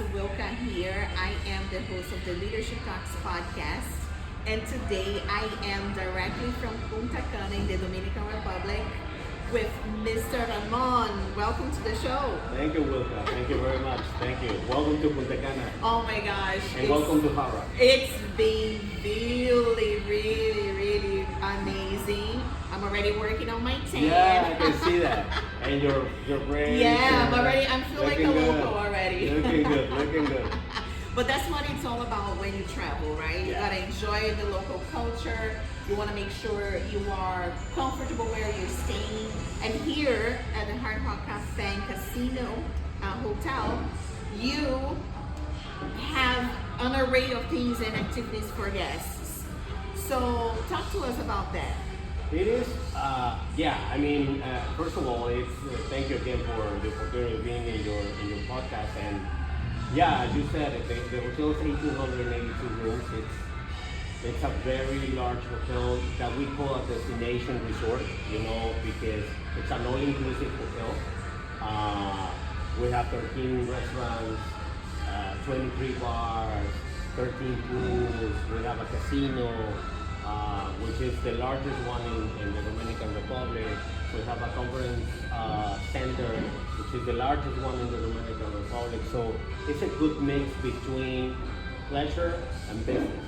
Wilka here. I am the host of the Leadership Talks podcast. And today I am directly from Punta Cana in the Dominican Republic with Mr. Ramon. Welcome to the show. Thank you, Wilka. Thank you very much. Thank you. Welcome to Punta Cana. Oh my gosh. And welcome to Hara. It's been really amazing. I'm already working on my tan. Yeah, I can see that. And your brain. Yeah, I feel like a local already. Looking good. But that's what it's all about when you travel, right? You gotta enjoy the local culture. You wanna make sure you are comfortable where you're staying. And here at the Hard Rock Cafe and Casino Hotel, you have an array of things and activities for guests. So talk to us about that. It is, first of all, it's thank you again for the opportunity of being in your podcast. And yeah, as you said, the hotel is 1,882 rooms. It's a very large hotel that we call a destination resort, because it's an all-inclusive hotel. We have 13 restaurants, 23 bars, 13 pools. We have a casino, which is the largest one in the Dominican Republic. We have a conference center, which is the largest one in the Dominican Republic. So it's a good mix between pleasure and business,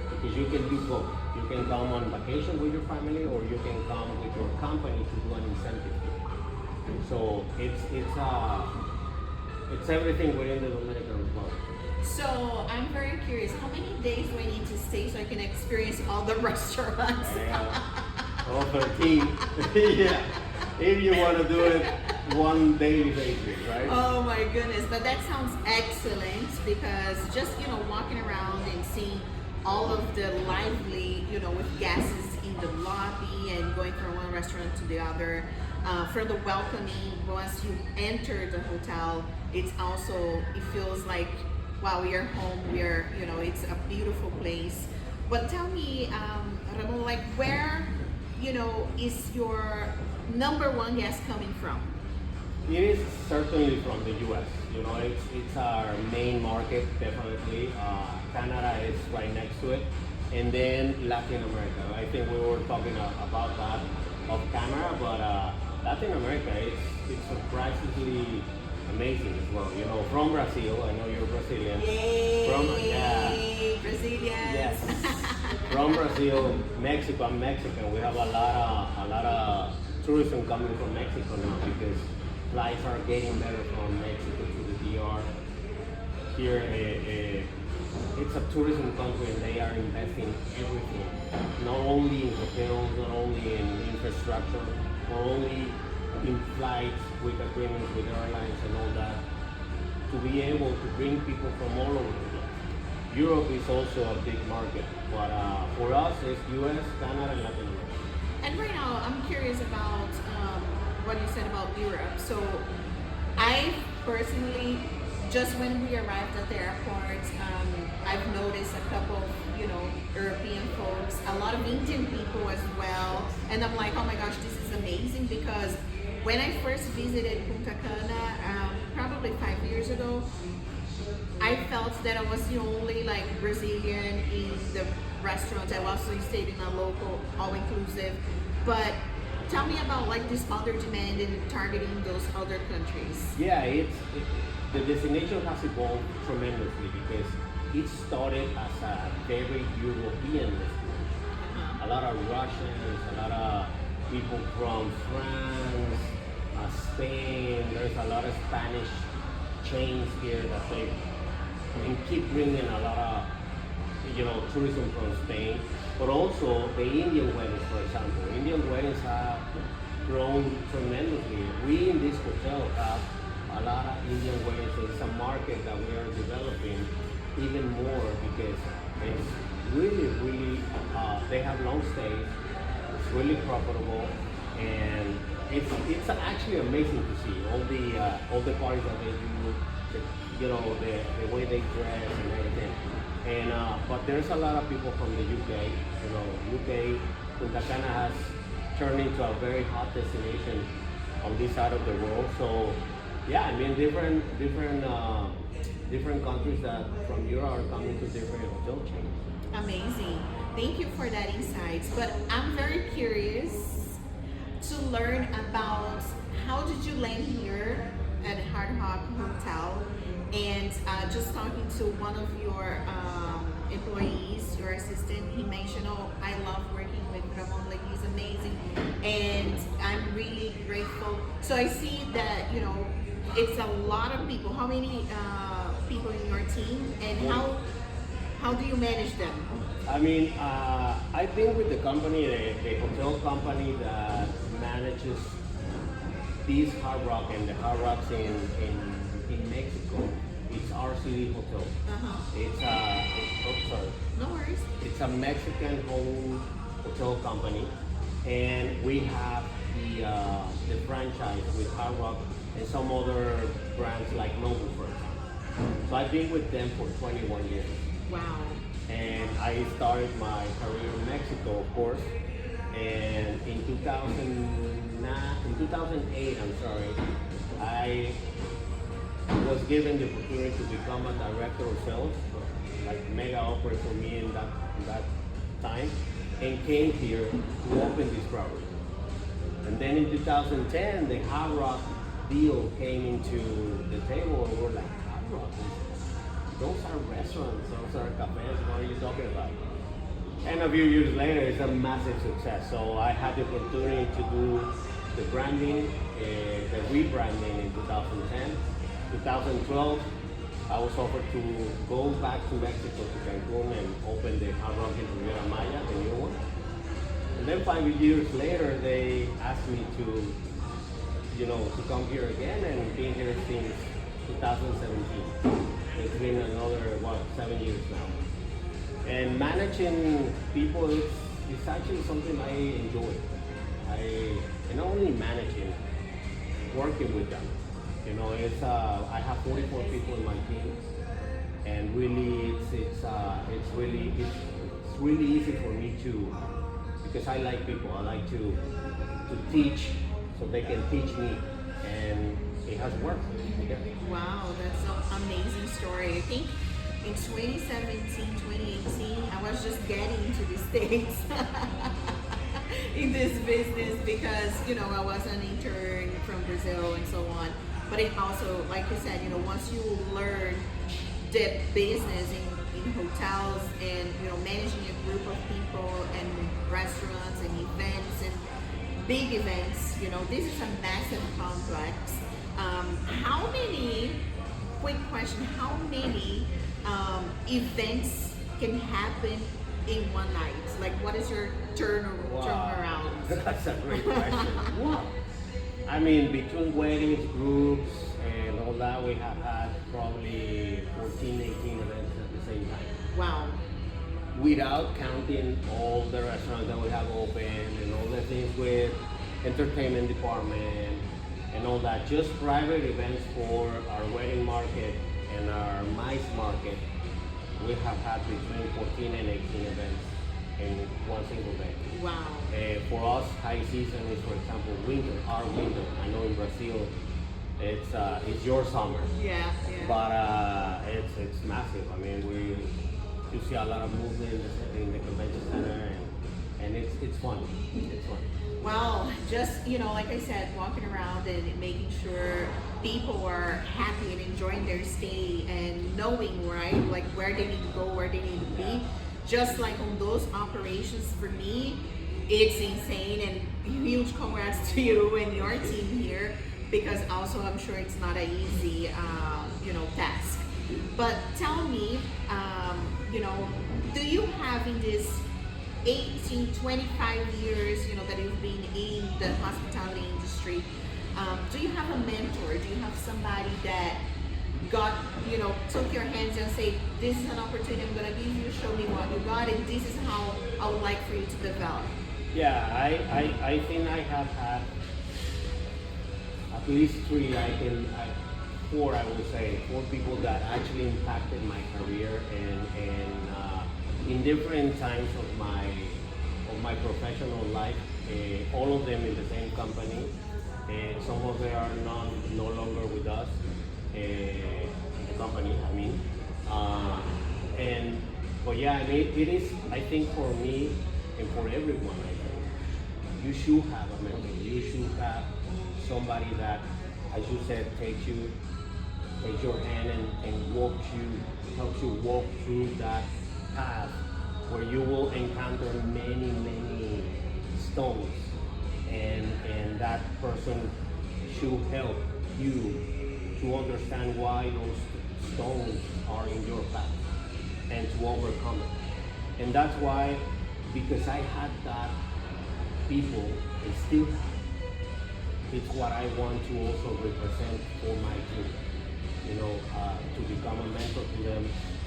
because you can do both. You can come on vacation with your family, or you can come with your company to do an incentive. So it's everything within the Dominican Republic. So I'm very curious, how many days do I need to stay so I can experience all the restaurants? All 13. Yeah. If you want to do it one daily basis, right? Oh my goodness, but that sounds excellent, because just, walking around and seeing all of the lively, with gases in the lobby and going from one restaurant to the other, for the welcoming, once you enter the hotel, it feels like, wow, we are home, it's a beautiful place. But tell me, Ramon, where, is your number one guest coming from? It is certainly from the U.S. It's our main market, definitely. Canada is right next to it. And then Latin America. I think we were talking about that of Canada, but Latin America, it's surprisingly amazing as well. From Brazil, I know you're Brazilian. Yay! Brazilians. Yes. From Brazil, Mexico. I'm Mexican. We have a lot of tourism coming from Mexico now, because flights are getting better from Mexico to the DR. Here, it's a tourism country, and they are investing everything. Not only in hotels, not only in infrastructure, not only in flights with agreements with airlines and all that, to be able to bring people from all over the world. Europe is also a big market, but for us, it's US, Canada, and Latin America. And right now, I'm curious about what you said about Europe. So I personally, just when we arrived at the airport, I've noticed a couple of, European folks, a lot of Indian people as well. And I'm like, oh my gosh, this is amazing, because when I first visited Punta Cana, probably 5 years ago, I felt that I was the only Brazilian in the restaurant. I also stayed in a local all-inclusive. But tell me about this other demand in targeting those other countries. Yeah, the destination has evolved tremendously, because it started as a very European destination. A lot of Russians, a lot of people from France, Spain. There's a lot of Spanish chains here that they keep bringing a lot of tourism from Spain, but also the Indian weddings, for example. Indian weddings have grown tremendously. We in this hotel have a lot of Indian weddings. It's a market that we are developing even more, because it's really they have long stays. It's really profitable, and it's actually amazing to see all the parties that they do, the way they dress and everything. And but there's a lot of people from the UK. UK, Punta Cana has turned into a very hot destination on this side of the world. So yeah, I mean different different countries that from Europe are coming to different hotel chains. Amazing. Thank you for that insights. But I'm very curious to learn about how did you land here at Hard Rock Hotel, and just talking to one of your employees, your assistant, he mentioned, "Oh, I love working with Ramon. Like he's amazing," and I'm really grateful. So I see that it's a lot of people. How many people in your team, and how do you manage them? I mean, I've been with the company, the hotel company that manages these Hard Rock and the Hard Rocks in Mexico. It's RCD Hotels. Sorry. No worries. It's a Mexican-owned hotel company, and we have the franchise with Hard Rock and some other brands like Noble, for example. So I've been with them for 21 years. Wow. And I started my career in Mexico, of course. And in 2008, I was given the opportunity to become a director of sales, like mega offer for me in that time, and came here to open this property. And then in 2010, the Hard Rock deal came into the table, and we're like, Hard Rock? Those are restaurants, those are cafes, what are you talking about? And a few years later, it's a massive success. So I had the opportunity to do the branding, the rebranding in 2010. 2012, I was offered to go back to Mexico, to Cancun, and open the Hard Rock in Riviera Maya, the new one. And then 5 years later, they asked me to come here again, and been here since 2017. It's been another, 7 years now. And managing people is actually something I enjoy. And not only managing, working with them. I have 44 people in my team, and really it's really easy for me to, because I like people. I like to teach so they can teach me, and it has worked. Okay. Wow, that's an amazing story. I think in 2017, 2018, I was just getting into the States in this business because, I was an intern from Brazil and so on. But it also, like you said, once you learn the business in hotels and, managing a group of people and restaurants and events and big events, this is a massive complex. Quick question, how many events can happen in one night? Like, what is your turnaround? That's a great question. Wow. I mean, between weddings, groups, and all that, we have had probably 14, 18 events at the same time. Wow. Without counting all the restaurants that we have open and all the things with entertainment department and all that. Just private events for our wedding market and our MICE market, we have had between 14 and 18 events in one single day. Wow. For us, high season is, for example, winter, our winter. I know in Brazil, it's your summer. Yeah. But it's massive. I mean, you see a lot of movement in the convention center, and it's fun. It's fun. Well, just, like I said, walking around and making sure people are happy and enjoying their stay and knowing, right, like where they need to go, where they need to be. Just like on those operations, for me, it's insane, and huge congrats to you and your team here, because also I'm sure it's not an easy, task. But tell me, do you have in this 18, 25 years, that you've been in the hospitality industry, do you have a mentor? Do you have somebody that took your hands and say, this is an opportunity I'm gonna give you, show me what you got, and this is how I would like for you to develop? Yeah, I think I have had at least four, I would say, four people that actually impacted my career and in different times of my professional life. All of them in the same company. Some of them are no longer with us. The company. I mean, and but yeah, I mean, it is. I think for me and for everyone, I think you should have a mentor. You should have somebody that, as you said, takes your hand and helps you walk through that path where you will encounter many stones, and that person should help you to understand why those stones are in your path and to overcome it. And that's why, because I had that people and still have, it's what I want to also represent for my team. You know, to become a mentor to them,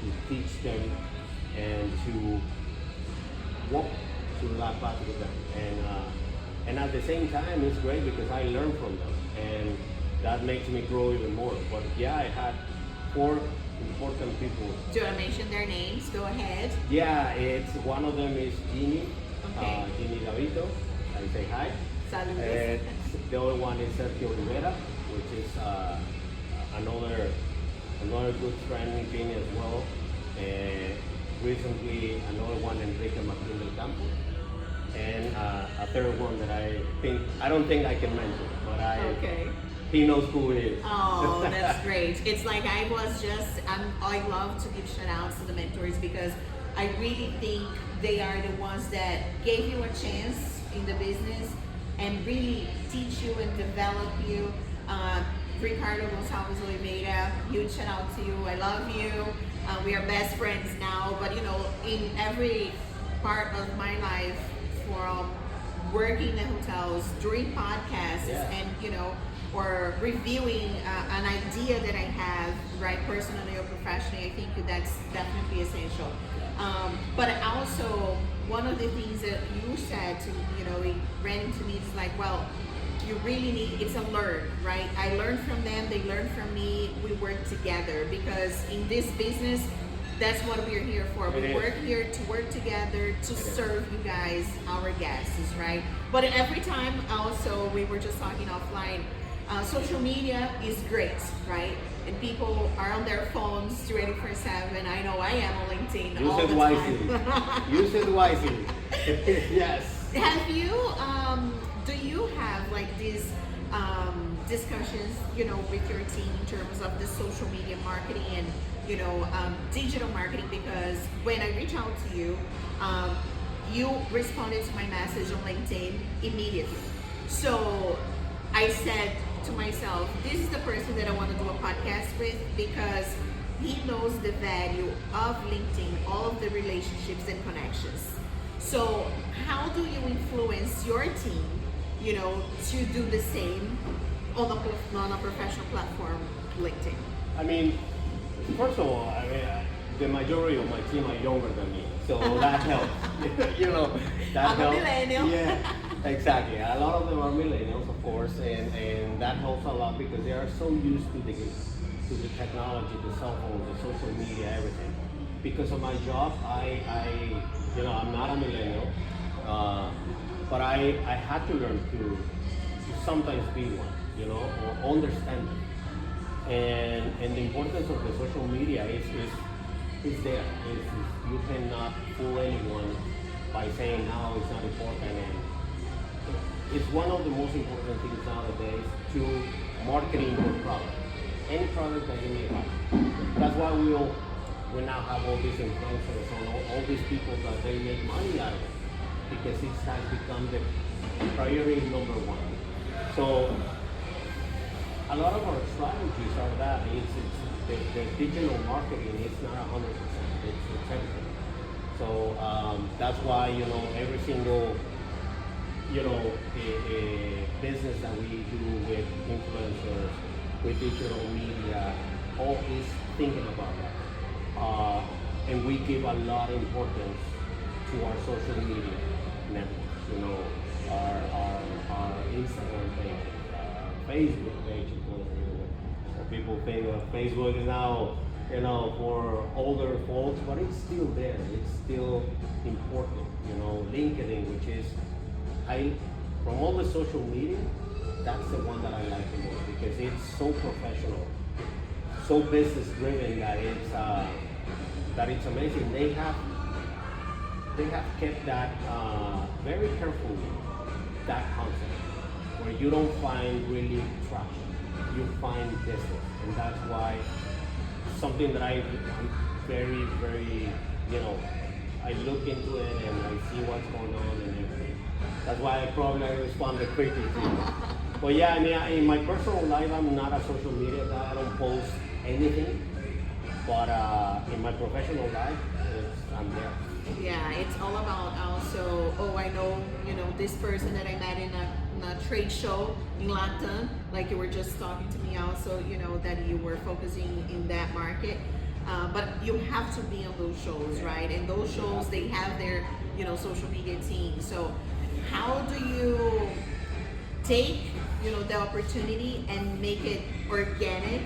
to teach them, and to walk through that path with them. And at the same time, it's great because I learn from them, and that makes me grow even more. But yeah, I had 4 important people. Do you want to mention their names? Go ahead. Yeah, it's one of them is Ginny, Okay. Ginny Davito. I say hi. Saludos. And the other one is Sergio Rivera, which is another good friend in Ginny as well. Recently, another one, Enrique Martin del Campo. And a third one that I don't think I can mention, but Okay. he knows who it is. Oh, that's great. It's like I love to give shout outs to the mentors because I really think they are the ones that gave you a chance in the business and really teach you and develop you. Ricardo Gonzalez Oliveira, huge shout out to you. I love you. We are best friends now, but you know, in every part of my life, from working in hotels, doing podcasts, Yeah. and you know, or reviewing an idea that I have, right, personally or professionally, I think that's definitely essential. But also, one of the things that you said to, you know, it ran into me, it's like, well, you really need, it's a learn, right? I learned from them, they learned from me, we work together, because in this business, that's what we're here for. We work here to work together to serve you guys, our guests, right? But every time also, we were just talking offline, social media is great, right? And people are on their phones 24/7. I know I am on LinkedIn all the time. Use it wisely. Yes. Have you, do you have like these discussions, you know, with your team in terms of the social media marketing and, you know, digital marketing? Because when I reach out to you, you responded to my message on LinkedIn immediately. So I said to myself, this is the person that I want to do a podcast with because he knows the value of LinkedIn, all of the relationships and connections. So how do you influence your team, you know, to do the same on a professional platform, LinkedIn? I mean, first of all, the majority of my team are younger than me, so that helps. You know, that I'm helps. a millennial. Yeah, exactly. A lot of them are millennials, of course, and that helps a lot because they are so used to the technology, the cell phones, the social media, everything. Because of my job, I'm not a millennial, but I had to learn to sometimes be one, you know, or understand it. And the importance of the social media is there. You cannot fool anyone by saying now it's not important. And it's one of the most important things nowadays to marketing your product, any product that you may have. That's why we now have all these influencers and all these people that they make money out of it because it has become the priority number one. So a lot of our strategies are that the digital marketing is not 100%. It's everything. So that's why, you know, every single, you know, a business that we do with influencers, with digital media, all is thinking about that. And we give a lot of importance to our social media networks, you know, our Instagram page, Facebook page, people think Facebook is now, you know, for older folks, but it's still there. It's still important, you know. LinkedIn, which is, from all the social media, that's the one that I like the most because it's so professional, so business driven that it's amazing. They have kept that very carefully, that concept, where you don't find really traction, you find business, and that's why something that I'm very, very, I look into it and I see what's going on and everything. That's why I probably responded quickly to you. But yeah, I mean, in my personal life, I'm not a social media guy. I don't post anything. But in my professional life, I'm there. Yeah, it's all about also, oh, I know, this person that I met in a trade show in Latin, like you were just talking to me also, that you were focusing in that market. But you have to be on those shows, right? And those shows, they have their, social media team. So how do you take, the opportunity and make it organic,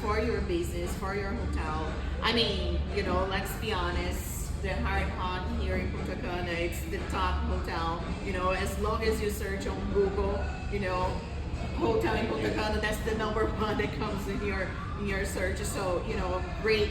for your business, for your hotel? I mean, let's be honest, the Hard Hot here in Punta Cana, it's the top hotel. As long as you search on Google, hotel in Punta Cana, that's the number one that comes in your search. So, a great,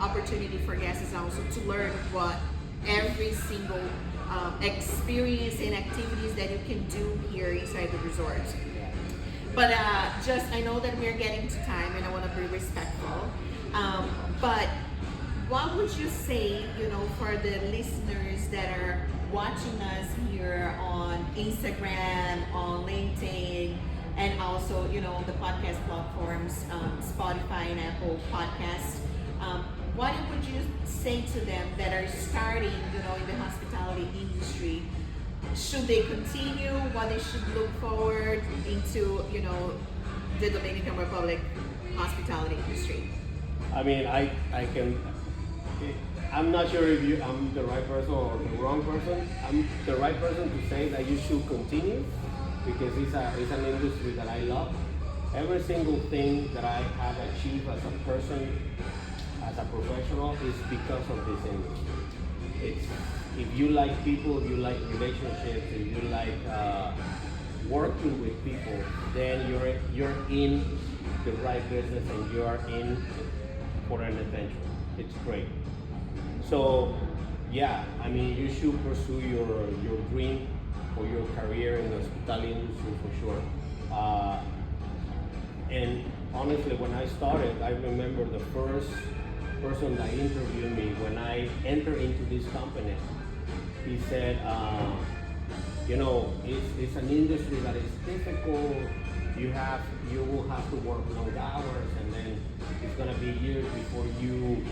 opportunity for guests is also to learn what every single experience and activities that you can do here inside the resort. But I know that we're getting to time and I want to be respectful. But what would you say, for the listeners that are watching us here on Instagram, on LinkedIn, and also, on the podcast platforms, Spotify and Apple Podcasts, what would you say to them that are starting, in the hospitality industry? Should they continue? What they should look forward into, the Dominican Republic hospitality industry? I mean, I'm not sure if I'm the right person or the wrong person. I'm the right person to say that you should continue because it's an industry that I love. Every single thing that I have achieved as a person, as a professional, is because of this industry. If you like people, if you like relationships, if you like working with people, then you're in the right business and you are in for an adventure. It's great. So yeah, I mean, you should pursue your dream or your career in the hospitality industry for sure. And honestly, when I started, I remember the first person that interviewed me when I entered into this company. He said, it's an industry that is difficult. You will have to work long hours, and then it's gonna be years before you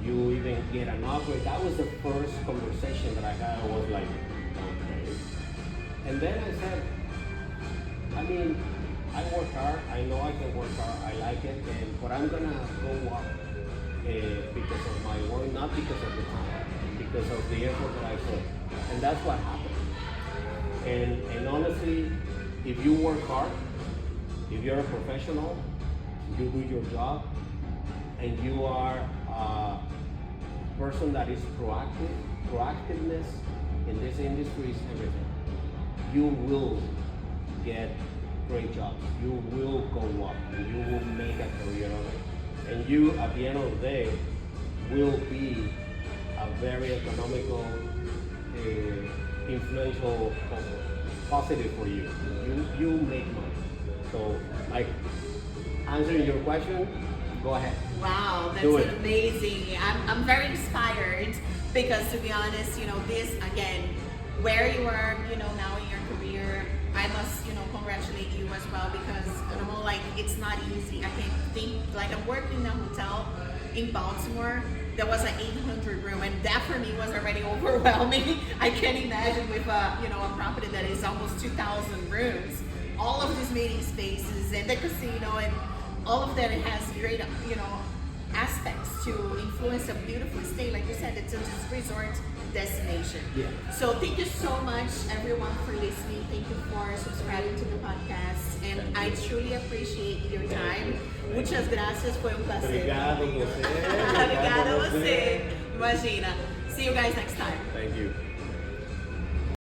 even get an upgrade. That was the first conversation that I had. I was like, okay. And then I said, I mean, I work hard. I know I can work hard. I like it, but I'm gonna go up because of my work, not because of the time, because of the effort that I put. And that's what happened. And honestly, if you work hard, if you're a professional, you do your job, and you are a person that is proactiveness in this industry is everything. You will get great jobs. You will go up, and you will make a career of it. And you, at the end of the day, will be a very economical, influential, positive for you. You make money. So, like, answering your question, go ahead. Wow, that's amazing. I'm very inspired because, to be honest, this again, where you are, now in your career, I must, congratulate you as well because it's not easy. I can think I'm working in a hotel in Baltimore. There was an 800 room, and that for me was already overwhelming. I can't imagine with a property that is almost 2,000 rooms, all of these meeting spaces and the casino and all of that. It has great, aspects to influence a beautiful state. Like you said, it's a resort destination. Yeah. So thank you so much, everyone, for listening. Thank you for subscribing to the podcast, and I truly appreciate your time. Muchas gracias, foi placer. Obrigado você. Obrigada a você. Imagina. See you guys next time. Thank you.